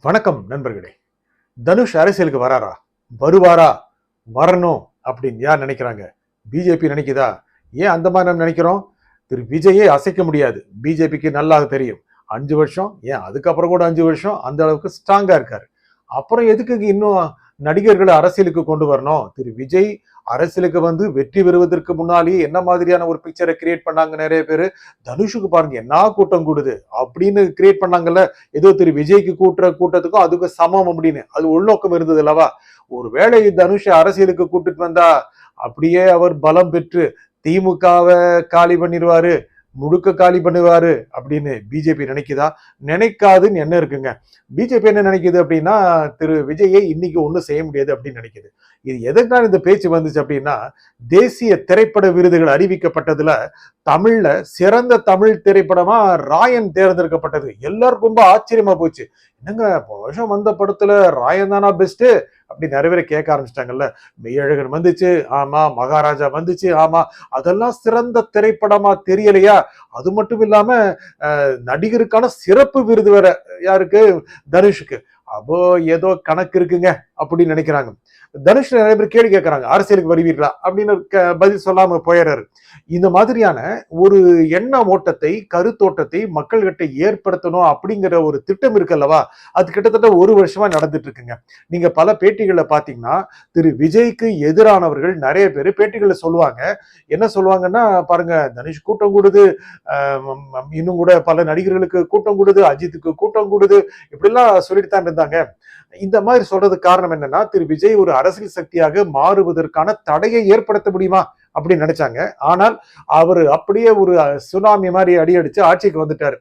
வணக்கம் நண்பர்களே. தனுஷ் அரசியலுக்கு வராரா, வருவாரா, வரணும் அப்படின்னு யார் நினைக்கிறாங்க? பிஜேபி நினைக்குதா? ஏன் அந்த மாதிரி நம்ம நினைக்கிறோம்? திரு விஜயை அசைக்க முடியாது, பிஜேபிக்கு நல்லா தெரியும். 5 வருஷம், ஏன் அதுக்கப்புறம் கூட 5 வருஷம் அந்த அளவுக்கு ஸ்ட்ராங்கா இருக்காரு. அப்புறம் எதுக்கு இன்னும் நடிகர்களை அரசியலுக்கு கொண்டு வரணும்? திரு விஜய் அரசியலுக்கு வந்து வெற்றி பெறுவதற்கு முன்னாலேயே என்ன மாதிரியான ஒரு பிக்சரை கிரியேட் பண்ணாங்க நிறைய பேரு. தனுஷுக்கு பாருங்க என்ன கூட்டம் கூடுது அப்படின்னு கிரியேட் பண்ணாங்கல்ல. ஏதோ திரு விஜய்க்கு கூட்டுற கூட்டத்துக்கும் அதுக்கும் சமம் அப்படின்னு அது உள்நோக்கம் இருந்தது அல்லவா? ஒருவேளை தனுஷை அரசியலுக்கு கூட்டிட்டு வந்தா அப்படியே அவர் பலம் பெற்று திமுகவை காலி பண்ணிடுவாரு, முழுக்க காலி பண்ணுவாரு அப்படின்னு பிஜேபி நினைக்குதா? நினைக்காதுன்னு என்ன இருக்குங்க. பிஜேபி என்ன நினைக்குது அப்படின்னா, திரு விஜயை இன்னைக்கு ஒன்றும் செய்ய முடியாது அப்படின்னு நினைக்குது. இது எதற்கான இந்த பேச்சு வந்துச்சு அப்படின்னா, தேசிய திரைப்பட விருதுகள் அறிவிக்கப்பட்டதுல தமிழ்ல சிறந்த தமிழ் திரைப்படமா ராயன் தேர்ந்தெடுக்கப்பட்டது. எல்லாருக்கும் ரொம்ப ஆச்சரியமா போச்சு. என்னங்க வருஷம் வந்த படத்துல ராயன் தானா பெஸ்ட் அப்படி நிறைய பேர் கேட்க ஆரம்பிச்சிட்டாங்கல்ல. மெய்யழகன் வந்துச்சு, ஆமா. மகாராஜா வந்துச்சு, ஆமா. அதெல்லாம் சிறந்த திரைப்படமா தெரியலையா? அது மட்டும் இல்லாம நடிகருக்கான சிறப்பு விருது வேற யாருக்கு? தனுஷுக்கு. அப்போ ஏதோ கணக்கு இருக்குங்க அப்படின்னு நினைக்கிறாங்க. தனுஷ் நிறைய பேர் கேள்வி கேட்கறாங்க, அரசியலுக்கு வருவீர்களா அப்படின்னு பதில் சொல்லாம போயிடுறாரு. இந்த மாதிரியான ஒரு எண்ண ஓட்டத்தை, கருத்தோட்டத்தை மக்கள்கிட்ட ஏற்படுத்தணும் அப்படிங்கிற ஒரு திட்டம் இருக்குல்லவா, அது கிட்டத்தட்ட 1 வருஷமா நடந்துட்டு இருக்குங்க. நீங்க பல பேட்டிகளை பாத்தீங்கன்னா திரு விஜய்க்கு எதிரானவர்கள் நிறைய பேர் பேட்டிகளை சொல்லுவாங்க. என்ன சொல்லுவாங்கன்னா, பாருங்க தனுஷ் கூட்டம் கூடுது, இன்னும் கூட பல நடிகர்களுக்கு கூட்டம் கூடுது, அஜித்துக்கு கூட்டம் கூடுது, இப்படிலாம் சொல்லிட்டு தான் இருந்தாங்க. இந்த மாதிரி சொல்றதுக்கு காரணம் என்னன்னா, திரு விஜய் ஒரு அரசியல் சக்தியாக மாறுவதற்கான தடையை ஏற்படுத்த முடியுமா அப்படின்னு நினைச்சாங்க. ஆனால் அவர் அப்படியே ஒரு சுனாமி மாதிரி அடியடிச்சு ஆட்சிக்கு வந்துட்டாரு.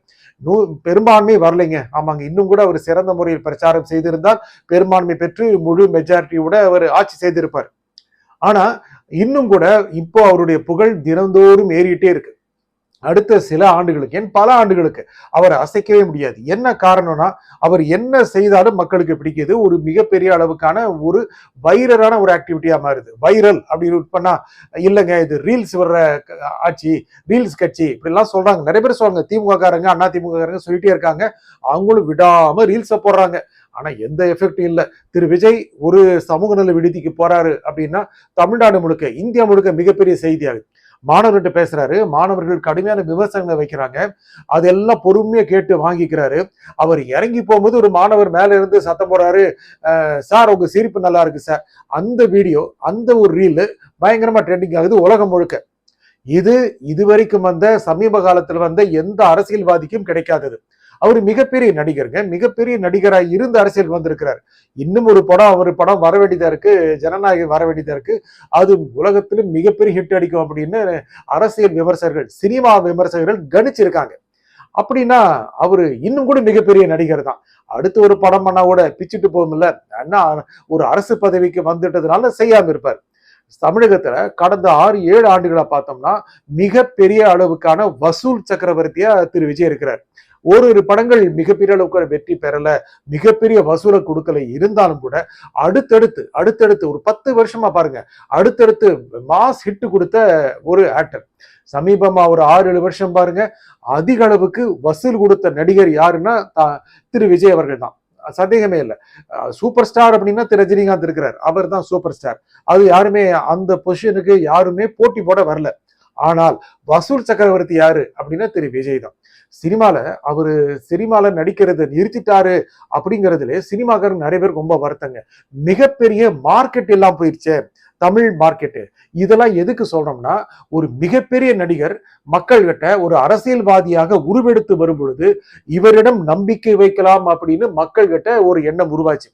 பெரும்பான்மை வரலைங்க. ஆமாங்க, இன்னும் கூட அவர் சிறந்த முறையில் பிரச்சாரம் செய்திருந்தால் பெரும்பான்மை பெற்று முழு மெஜாரிட்டியோட அவர் ஆட்சி செய்திருப்பார். ஆனா இன்னும் கூட இப்போ அவருடைய புகழ் தினந்தோறும் ஏறிட்டே இருக்கு. அடுத்த சில ஆண்டுகளுக்கு, ஏன் பல ஆண்டுகளுக்கு அவரை அசைக்கவே முடியாது. என்ன காரணம்னா, அவர் என்ன செய்தாலும் மக்களுக்கு பிடிக்குது. ஒரு மிகப்பெரிய அளவுக்கான ஒரு வைரலான ஒரு ஆக்டிவிட்டியா மாறுது. வைரல் அப்படின்னு பண்ணா இல்லைங்க, இது ரீல்ஸ் வர்ற ஆட்சி, ரீல்ஸ் கட்சி இப்படிலாம் சொல்றாங்க. நிறைய பேர் சொல்றாங்க, திமுக காரங்க, அண்ணா திமுக காரங்க சொல்லிட்டே இருக்காங்க. அவங்களும் விடாம ரீல்ஸை போடுறாங்க. ஆனா எந்த எஃபெக்டும் இல்லை. திரு விஜய் ஒரு சமூக நல விடுதிக்கு போறாரு அப்படின்னா தமிழ்நாடு முழுக்க, இந்தியா முழுக்க மிகப்பெரிய செய்தியாகுது. மாணவர்கிட்ட பேசுறாரு, மாணவர்கள் கடுமையான விமர்சனங்களை வைக்கிறாங்க, அதெல்லாம் பொறுமையா கேட்டு வாங்கிக்கிறாரு. அவர் இறங்கி போகும்போது ஒரு மாணவர் மேல இருந்து சத்தம் போடுறாரு, சார் உங்க சிரிப்பு நல்லா இருக்கு சார். அந்த வீடியோ, அந்த ஒரு ரீல் பயங்கரமா ட்ரெண்டிங் ஆகுது உலகம் முழுக்க. இதுவரைக்கும் வந்த சமீப காலத்துல வந்த எந்த அரசியல்வாதிக்கும் கிடைக்காதது. அவர் மிகப்பெரிய நடிகருங்க, மிகப்பெரிய நடிகராக இருந்து அரசியல் வந்திருக்கிறார். இன்னும் ஒரு படம் வர வேண்டியதா இருக்கு, ஜனநாயகம் வர வேண்டியதா இருக்கு. அது உலகத்திலும் மிகப்பெரிய ஹிட் அடிக்கும் அப்படின்னு அரசியல் விமர்சகர்கள், சினிமா விமர்சகர்கள் கணிச்சிருக்காங்க. அப்படின்னா அவரு இன்னும் கூட மிகப்பெரிய நடிகர் தான். அடுத்து ஒரு படம் பண்ணா கூட பிச்சுட்டு போகும்ல. ஆனா ஒரு அரசு பதவிக்கு வந்துட்டதுனால செய்யாம இருப்பார். தமிழகத்துல கடந்த 6-7 ஆண்டுகளா பார்த்தோம்னா மிகப்பெரிய அளவுக்கான வசூல் சக்கரவர்த்தியா திரு விஜய் இருக்கிறார். ஒரு படங்கள் மிகப்பெரிய அளவுக்கு வெற்றி பெறல, மிகப்பெரிய வசூலை கொடுக்கல, இருந்தாலும் கூட அடுத்தடுத்து ஒரு 10 வருஷமா பாருங்க, அடுத்தடுத்து மாஸ் ஹிட் கொடுத்த ஒரு ஆக்டர். சமீபமா ஒரு 6-7 வருஷம் பாருங்க, அதிக அளவுக்கு வசூல் கொடுத்த நடிகர் யாருன்னா திரு விஜய் அவர்கள் தான். சந்தேகமே இல்லை. சூப்பர் ஸ்டார் அப்படின்னா திரு ரஜினிகாந்த் இருக்கிறார், அவர் தான் சூப்பர் ஸ்டார். அது யாருமே அந்த பொசிஷனுக்கு யாருமே போட்டி போட வரல. ஆனால் வசூல் சக்கரவர்த்தி யாரு அப்படின்னா திரு விஜய் தான். சினிமால நடிக்கிறத நிறுத்திட்டாரு அப்படிங்கிறதுல சினிமாக்காரங்க நிறைய பேர் ரொம்ப வருத்தங்க. மிகப்பெரிய மார்க்கெட் எல்லாம் போயிடுச்சு, தமிழ் மார்க்கெட்டு. இதெல்லாம் எதுக்கு சொல்றோம்னா, ஒரு மிகப்பெரிய நடிகர் மக்கள்கிட்ட ஒரு அரசியல்வாதியாக உருவெடுத்து வரும் பொழுது இவரிடம் நம்பிக்கை வைக்கலாம் அப்படின்னு மக்கள்கிட்ட ஒரு எண்ணம் உருவாச்சு.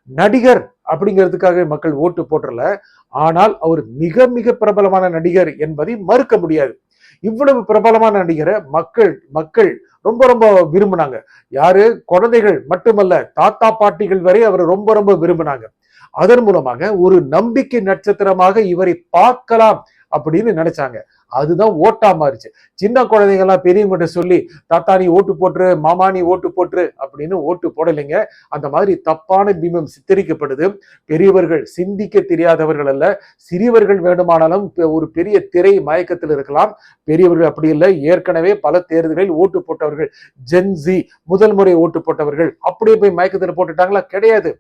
நடிகர் அப்படிங்கிறதுக்காக மக்கள் ஓட்டு போட்டுறல, ஆனால் அவர் மிக மிக பிரபலமான நடிகர் என்பதை மறுக்க முடியாது. இவ்வளவு பிரபலமான நடிகரை மக்கள் ரொம்ப ரொம்ப விரும்பினாங்க. யாரு? குழந்தைகள் மட்டுமல்ல, தாத்தா பாட்டிகள் வரை அவர் ரொம்ப ரொம்ப விரும்பினாங்க. அதன் மூலமாக ஒரு நம்பிக்கை நட்சத்திரமாக இவரை பார்க்கலாம் அப்படின்னு நினைச்சாங்க. அதுதான் ஓட்டா மாறிச்சு. சின்ன குழந்தைங்கலாம் பெரியவங்கிட்ட சொல்லி தாத்தா நீ ஓட்டு போட்டுரு, மாமா நீ ஓட்டு போட்டுரு அப்படின்னு ஓட்டு போடலைங்க. அந்த மாதிரி தப்பான பிம்பம் சித்தரிக்கப்படுது. பெரியவர்கள் சிந்திக்க தெரியாதவர்கள் அல்ல, சிறியவர்கள் வேண்டுமானாலும் ஒரு பெரிய திரை மயக்கத்தில் இருக்கலாம். பெரியவர்கள் அப்படி இல்லை, ஏற்கனவே பல தேர்தல்களில் ஓட்டு போட்டவர்கள், ஜென்சி முதல் முறை ஓட்டு போட்டவர்கள் அப்படியே போய் மயக்கத்தில் போட்டுட்டாங்களா? கிடையாது.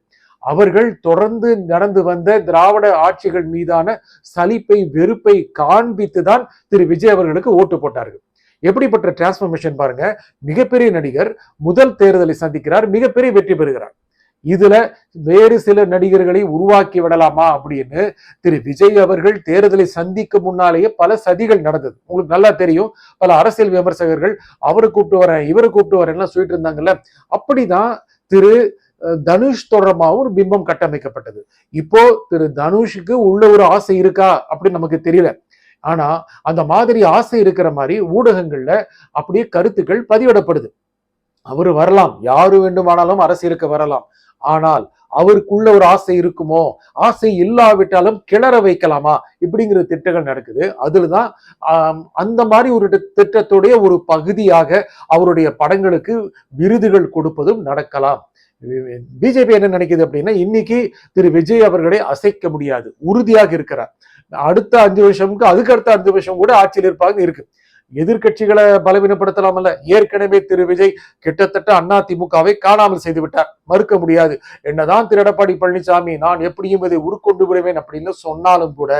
அவர்கள் தொடர்ந்து நடந்து வந்த திராவிட ஆட்சிகள் மீதான சலிப்பை, வெறுப்பை காண்பித்துதான் திரு விஜய் அவர்களுக்கு ஓட்டு போட்டார்கள். எப்படிப்பட்ட டிரான்ஸ்பர்மேஷன் பாருங்க. மிகப்பெரிய நடிகர் முதல் தேர்தலை சந்திக்கிறார், மிகப்பெரிய வெற்றி பெறுகிறார். இதுல வேறு சில நடிகர்களை உருவாக்கி விடலாமா அப்படின்னு திரு விஜய் அவர்கள் தேர்தலை சந்திக்க முன்னாலேயே பல சதிகள் நடந்தது. உங்களுக்கு நல்லா தெரியும். பல அரசியல் விமர்சகர்கள் அவரை கூப்பிட்டு வரேன், இவரை கூப்பிட்டு வரேன் சொல்லிட்டு இருந்தாங்கல்ல. அப்படிதான் திரு தனுஷ் தொடர்பாகவும் ஒரு பிம்பம் கட்டமைக்கப்பட்டது. இப்போ திரு தனுஷுக்கு உள்ள ஒரு ஆசை இருக்கா அப்படின்னு நமக்கு தெரியல. ஆனா அந்த மாதிரி ஆசை இருக்கிற மாதிரி ஊடகங்கள்ல அப்படியே கருத்துக்கள் பதிவிடப்படுது. அவரு வரலாம், யாரு வேண்டுமானாலும் அரசியலுக்கு வரலாம். ஆனால் அவருக்குள்ள ஒரு ஆசை இருக்குமோ, ஆசை இல்லாவிட்டாலும் கிளற வைக்கலாமா, இப்படிங்கிற திட்டங்கள் நடக்குது. அதுலதான் அந்த மாதிரி ஒரு திட்டத்துடைய ஒரு பகுதியாக அவருடைய படங்களுக்கு விருதுகள் கொடுப்பதும் நடக்கலாம். பிஜேபி என்ன நினைக்குது அப்படின்னா, இன்னைக்கு திரு விஜய் அவர்களை அசைக்க முடியாது, உறுதியாக இருக்கிறார். அடுத்த 5 வருஷமுக்கு அதுக்கு அடுத்த 5 வருஷம் கூட ஆட்சியில் இருப்பாங்க இருக்கு. எதிர்கட்சிகளை பலவீனப்படுத்தலாமல்ல. ஏற்கனவே திரு விஜய் கிட்டத்தட்ட அதிமுகவை காணாமல் செய்து விட்டார், மறுக்க முடியாது. என்னதான் திரு எடப்பாடி பழனிசாமி நான் எப்படியும் இதை உருக்கொண்டு விடுவேன் அப்படின்னு சொன்னாலும் கூட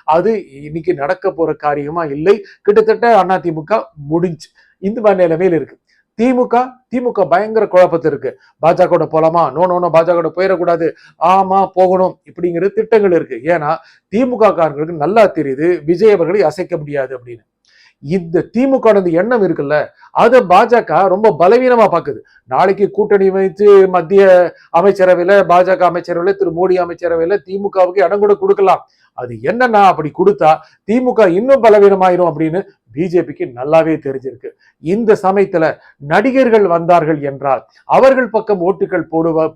அது இன்னைக்கு நடக்க போற காரியமா இல்லை. கிட்டத்தட்ட அதிமுக முடிஞ்சு இந்த மாதிரி நிலைமையில் இருக்கு. திமுக பயங்கர குழப்பத்தில் இருக்கு. பாஜக போலாமா? நோ பாஜக போயிடக்கூடாது, ஆமா போகணும், இப்படிங்கிற திட்டங்கள் இருக்கு. ஏன்னா திமுக காரங்களுக்கு நல்லா தெரியுது விஜய் அவர்களை அசைக்க முடியாது அப்படின்னு. இந்த திமுக எண்ணம் இருக்குல்ல, அதை பாஜக ரொம்ப பலவீனமா பாக்குது. நாளைக்கு கூட்டணி வைத்து மத்திய அமைச்சரவையில, பாஜக அமைச்சரவையில, திரு மோடி அமைச்சரவையில திமுகவுக்கு இடம் கூட கொடுக்கலாம். அது என்னன்னா அப்படி கொடுத்தா திமுக இன்னும் பலவீனமாயிரும் அப்படின்னு பிஜேபிக்கு நல்லாவே தெரிஞ்சிருக்கு. இந்த சமயத்துல நடிகர்கள் வந்தார்கள் என்றால், அவர்கள் பக்கம் ஓட்டுகள்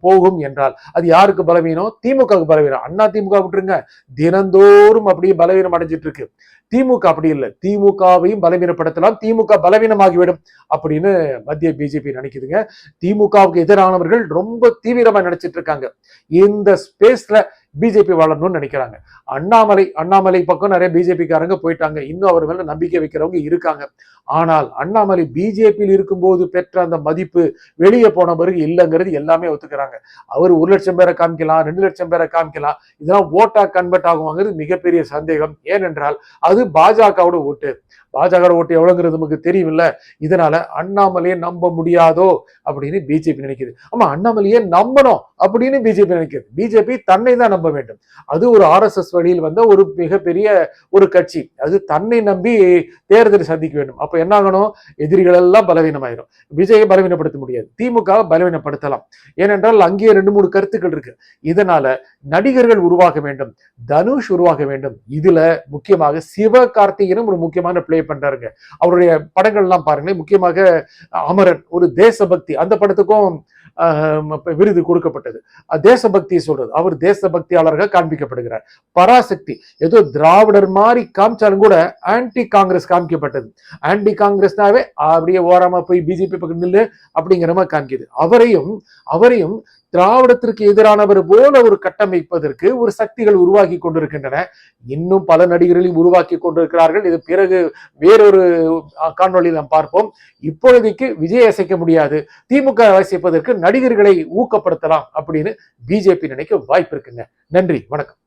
போகும் என்றால் அது யாருக்கு பலவீனம்? திமுகவுக்கு பலவீனம். அண்ணா திமுக விட்டுருங்க, தினந்தோறும் அப்படியே பலவீனம் அடைஞ்சிட்டு இருக்கு. திமுக அப்படி இல்லை, திமுகவையும் பலவீனப்படுத்தலாம், திமுக பலவீனமாகிவிடும் அப்படின்னு மத்திய பிஜேபி நினைக்குதுங்க. திமுகவுக்கு எதிரானவர்கள் ரொம்ப தீவிரமா நினைச்சிட்டு இருக்காங்க. இந்த ஸ்பேஸ்ல பிஜேபி வளரணும்னு நினைக்கிறாங்க. அண்ணாமலை பக்கம் நிறைய பிஜேபிக்காரங்க போயிட்டாங்க, இன்னும் அவர் மேல நம்பிக்கை வைக்கிறவங்க இருக்காங்க. ஆனால் அண்ணாமலை பிஜேபியில் இருக்கும்போது பெற்ற அந்த மதிப்பு வெளியே போன பிறகு இல்லைங்கிறது எல்லாமே ஒத்துக்கிறாங்க. அவர் 1 லட்சம் பேரை காமிக்கலாம், 2 லட்சம் பேரை காமிக்கலாம், இதெல்லாம் ஓட்டா கன்வெர்ட் ஆகுவாங்கிறது மிகப்பெரிய சந்தேகம். ஏனென்றால் அது பாஜகவோட ஓட்டு. பாஜக ஓட்டு எவ்வளவுங்கிறது நமக்கு தெரியும்ல. இதனால அண்ணாமலையை நம்ப முடியாதோ அப்படின்னு பிஜேபி நினைக்குது. ஆமா, அண்ணாமலையே நம்பணும் அப்படின்னு பிஜேபி நினைக்குது. பிஜேபி தன்னை தான் நம்ப வேண்டும். அது ஒரு RSS வழியில் வந்த ஒரு மிகப்பெரிய ஒரு கட்சி. அது தன்னை நம்பி தேர்தலை சந்திக்க வேண்டும். அப்ப என்ன ஆகணும்? எதிரிகள் எல்லாம் பலவீனமாயிரும். விஜயை பலவீனப்படுத்த முடியாது, திமுக பலவீனப்படுத்தலாம். ஏனென்றால் அங்கேயே 2-3 கருத்துக்கள் இருக்கு. இதனால நடிகர்கள் உருவாக வேண்டும், தனுஷ் உருவாக வேண்டும். இதுல முக்கியமாக சிவகார்த்திகேயனும் ஒரு முக்கியமான பிளே பண்றாருங்க. அவருடைய படங்கள் எல்லாம் பாருங்களேன். முக்கியமாக அமரன் ஒரு தேசபக்தி, அந்த படத்துக்கும் விருது கொடுக்கப்பட்டது. தேசபக்தியை சொல்றது, அவர் தேசபக்தியாளராக காண்பிக்கப்படுகிறார். பராசக்தி ஏதோ திராவிடர் மாதிரி காமிச்சாலும் கூட ஆன்டி காங்கிரஸ் காமிக்கப்பட்டது. ஆன்டி காங்கிரஸ்னாவே அப்படியே ஓரமா போய் பிஜேபி பக்கம் நில்லு அப்படிங்கிற மாதிரி காமிக்குது. அவரையும் திராவிடத்திற்கு எதிரானவர் போல ஒரு கட்டமைப்பதற்கு ஒரு சக்திகள் உருவாக்கி கொண்டிருக்கின்றன. இன்னும் பல நடிகர்களையும் உருவாக்கி கொண்டிருக்கிறார்கள். இது பிறகு வேறொரு காணொளியில் நாம் பார்ப்போம். இப்பொழுதைக்கு விஜய் அசைக்க முடியாது, திமுக அசைப்பதற்கு நடிகர்களை ஊக்கப்படுத்தலாம் அப்படின்னு பிஜேபி நினைக்க வாய்ப்பு இருக்குங்க. நன்றி, வணக்கம்.